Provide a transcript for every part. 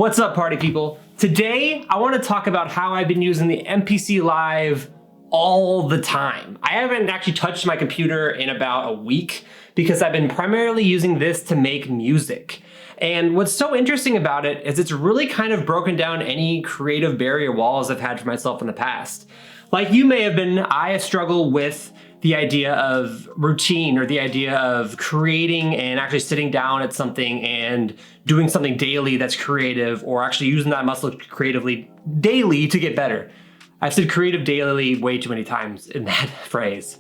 What's up, party people? Today, I want to talk about how I've been using the MPC Live all the time. I haven't actually touched my computer in about a week because I've been primarily using this to make music. And what's so interesting about it is it's really kind of broken down any creative barrier walls I've had for myself in the past. Like you may have been, I struggle with the idea of routine or the idea of creating and actually sitting down at something and doing something daily that's creative, or actually using that muscle creatively daily to get better. I've said creative daily way too many times in that phrase.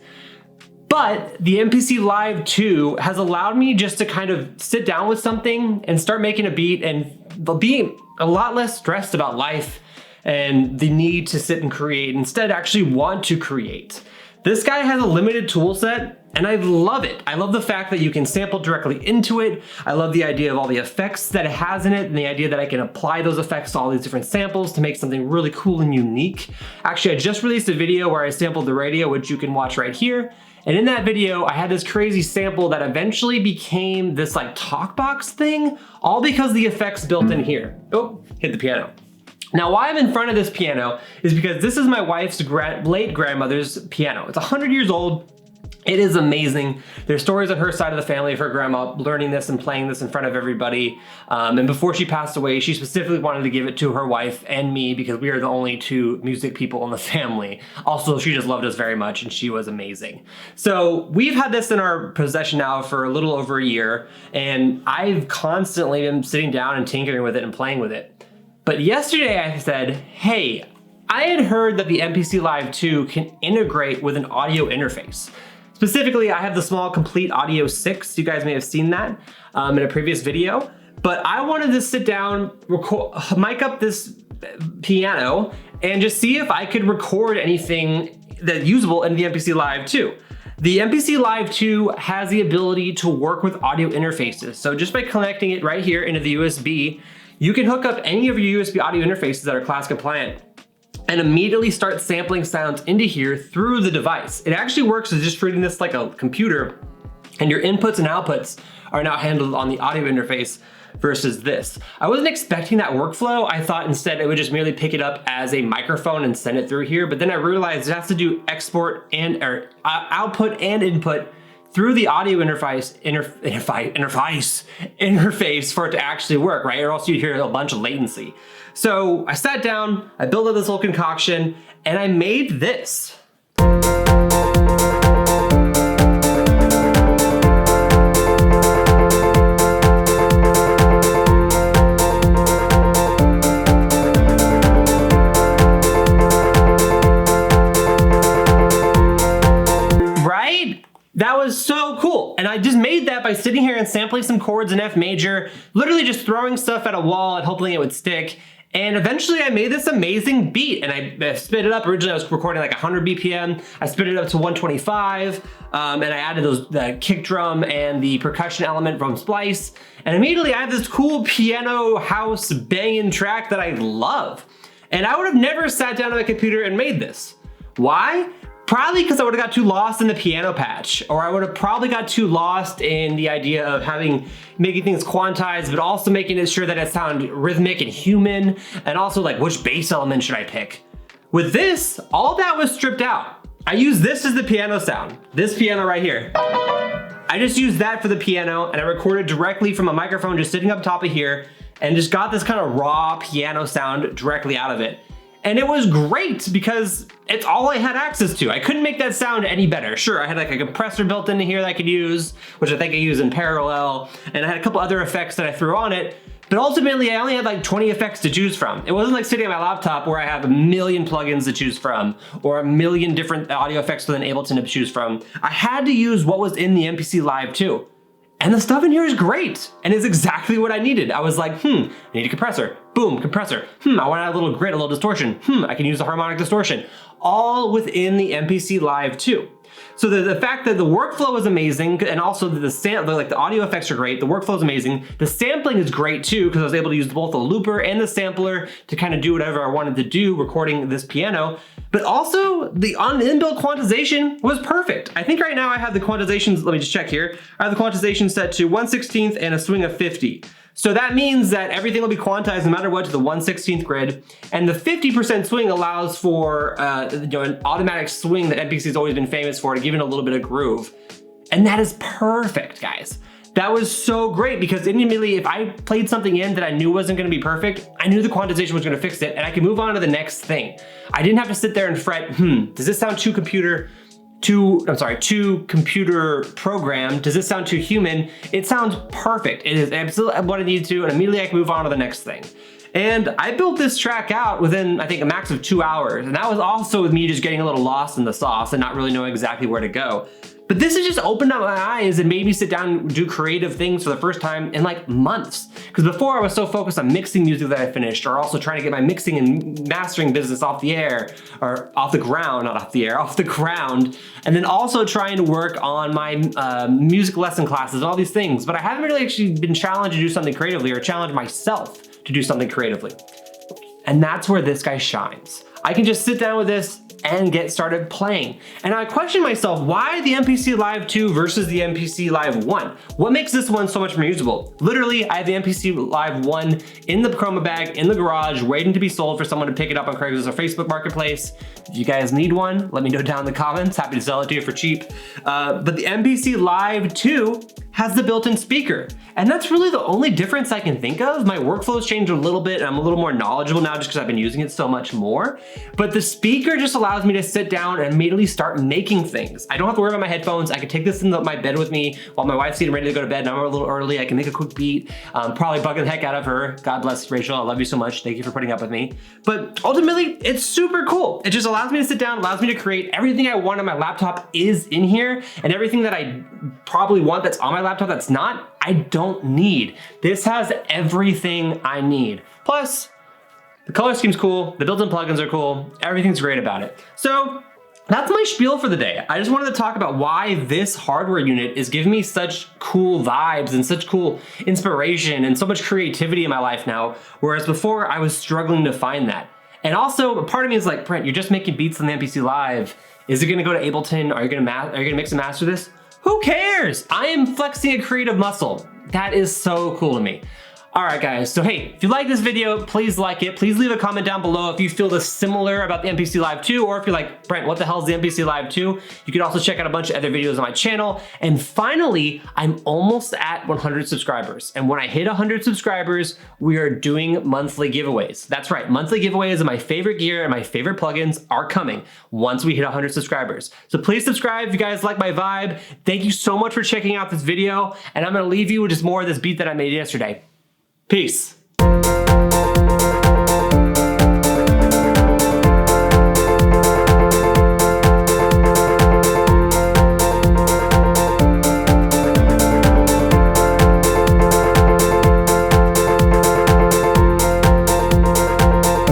But the MPC Live 2 has allowed me just to kind of sit down with something and start making a beat and be a lot less stressed about life and the need to sit and create, instead actually want to create. This guy has a limited tool set and I love it. I love the fact that you can sample directly into it. I love the idea of all the effects that it has in it and the idea that I can apply those effects to all these different samples to make something really cool and unique. Actually, I just released a video where I sampled the radio, which you can watch right here. And in that video, I had this crazy sample that eventually became this like talk box thing, all because the effects built in here. Oh, hit the piano. Now, why I'm in front of this piano is because this is my wife's late grandmother's piano. It's 100 years old. It is amazing. There's stories on her side of the family of her grandma learning this and playing this in front of everybody. And before she passed away, she specifically wanted to give it to her wife and me because we are the only two music people in the family. Also, she just loved us very much and she was amazing. So we've had this in our possession now for a little over a year, and I've constantly been sitting down and tinkering with it and playing with it. But yesterday I said, hey, I had heard that the MPC Live 2 can integrate with an audio interface. Specifically, I have the small Complete Audio 6. You guys may have seen that in a previous video. But I wanted to sit down, mic up this piano, and just see if I could record anything that's usable in the MPC Live 2. The MPC Live 2 has the ability to work with audio interfaces. So just by connecting it right here into the USB, you can hook up any of your USB audio interfaces that are class compliant and immediately start sampling sounds into here through the device. It actually works as just treating this like a computer, and your inputs and outputs are now handled on the audio interface versus this. I wasn't expecting that workflow. I thought instead it would just merely pick it up as a microphone and send it through here, but then I realized it has to do export and output and input through the audio interface for it to actually work, right? Or else you'd hear a bunch of latency. So I sat down, I built up this whole concoction, and I made this. That was so cool. And I just made that by sitting here and sampling some chords in F major, literally just throwing stuff at a wall and hoping it would stick. And eventually I made this amazing beat, and I sped it up. Originally I was recording like 100 BPM. I sped it up to 125, and I added the kick drum and the percussion element from Splice. And immediately I had this cool piano house banging track that I love. And I would have never sat down on my computer and made this. Why? Probably because I would have got too lost in the piano patch, or I would have probably got too lost in the idea of making things quantized, but also making sure that it sound rhythmic and human, and also like which bass element should I pick. With this, all that was stripped out. I use this as the piano sound, this piano right here. I just used that for the piano, and I recorded directly from a microphone just sitting up top of here, and just got this kind of raw piano sound directly out of it. And it was great because it's all I had access to. I couldn't make that sound any better. Sure, I had like a compressor built into here that I could use, which I think I use in parallel, and I had a couple other effects that I threw on it, but ultimately I only had like 20 effects to choose from. It wasn't like sitting on my laptop where I have a million plugins to choose from, or a million different audio effects within Ableton to choose from. I had to use what was in the MPC Live 2. And the stuff in here is great, and it's exactly what I needed. I was like, I need a compressor. Boom, compressor. I want to add a little grit, a little distortion. I can use the harmonic distortion. All within the MPC Live 2. So the fact that the workflow is amazing, and also the audio effects are great, the workflow is amazing, the sampling is great too, because I was able to use both the looper and the sampler to kind of do whatever I wanted to do recording this piano, but also the inbuilt quantization was perfect. I think right now I have the quantizations, let me just check here, I have the quantization set to 1/16 and a swing of 50. So that means that everything will be quantized no matter what to the 1/16th grid. And the 50% swing allows for an automatic swing that MPC has always been famous for, to give it a little bit of groove. And that is perfect, guys. That was so great, because immediately if I played something in that I knew wasn't gonna be perfect, I knew the quantization was gonna fix it and I could move on to the next thing. I didn't have to sit there and fret, does this sound too computer programmed? Does this sound too human? It sounds perfect. It is absolutely what I need to, and immediately I can move on to the next thing. And I built this track out within, I think, a max of 2 hours. And that was also with me just getting a little lost in the sauce and not really knowing exactly where to go. But this has just opened up my eyes and made me sit down and do creative things for the first time in like months. Because before I was so focused on mixing music that I finished, or also trying to get my mixing and mastering business off the air, or off the ground, not off the air, off the ground. And then also trying to work on my music lesson classes, all these things. But I haven't really actually been challenged to do something creatively, or challenge myself to do something creatively. And that's where this guy shines. I can just sit down with this and get started playing. And I question myself, why the MPC Live 2 versus the MPC Live 1? What makes this one so much more usable? Literally, I have the MPC Live 1 in the chroma bag, in the garage, waiting to be sold for someone to pick it up on Craigslist or Facebook Marketplace. If you guys need one, let me know down in the comments. Happy to sell it to you for cheap. But the MPC Live 2 has the built-in speaker. And that's really the only difference I can think of. My workflow's changed a little bit, and I'm a little more knowledgeable now just because I've been using it so much more. But the speaker just allows me to sit down and immediately start making things. I don't have to worry about my headphones. I can take this in my bed with me while my wife's getting ready to go to bed and I'm a little early. I can make a quick beat, probably bugging the heck out of her. God bless Rachel, I love you so much. Thank you for putting up with me. But ultimately, it's super cool. It just allows me to sit down, allows me to create everything I want on my laptop is in here, and everything that I probably want that's on my laptop that's not, I don't need. This has everything I need. Plus, the color scheme's cool, the built-in plugins are cool, everything's great about it. So that's my spiel for the day. I just wanted to talk about why this hardware unit is giving me such cool vibes and such cool inspiration and so much creativity in my life now, whereas before I was struggling to find that. And also, part of me is like, Brent, you're just making beats on the MPC Live. Is it gonna go to Ableton? Are you gonna mix and master this? Who cares? I am flexing a creative muscle. That is so cool to me. All right, guys, so hey, if you like this video, please like it. Please leave a comment down below if you feel this similar about the MPC Live 2, or if you're like, Brent, what the hell is the MPC Live 2? You can also check out a bunch of other videos on my channel. And finally, I'm almost at 100 subscribers. And when I hit 100 subscribers, we are doing monthly giveaways. That's right, monthly giveaways of my favorite gear and my favorite plugins are coming once we hit 100 subscribers. So please subscribe if you guys like my vibe. Thank you so much for checking out this video. And I'm gonna leave you with just more of this beat that I made yesterday. Peace.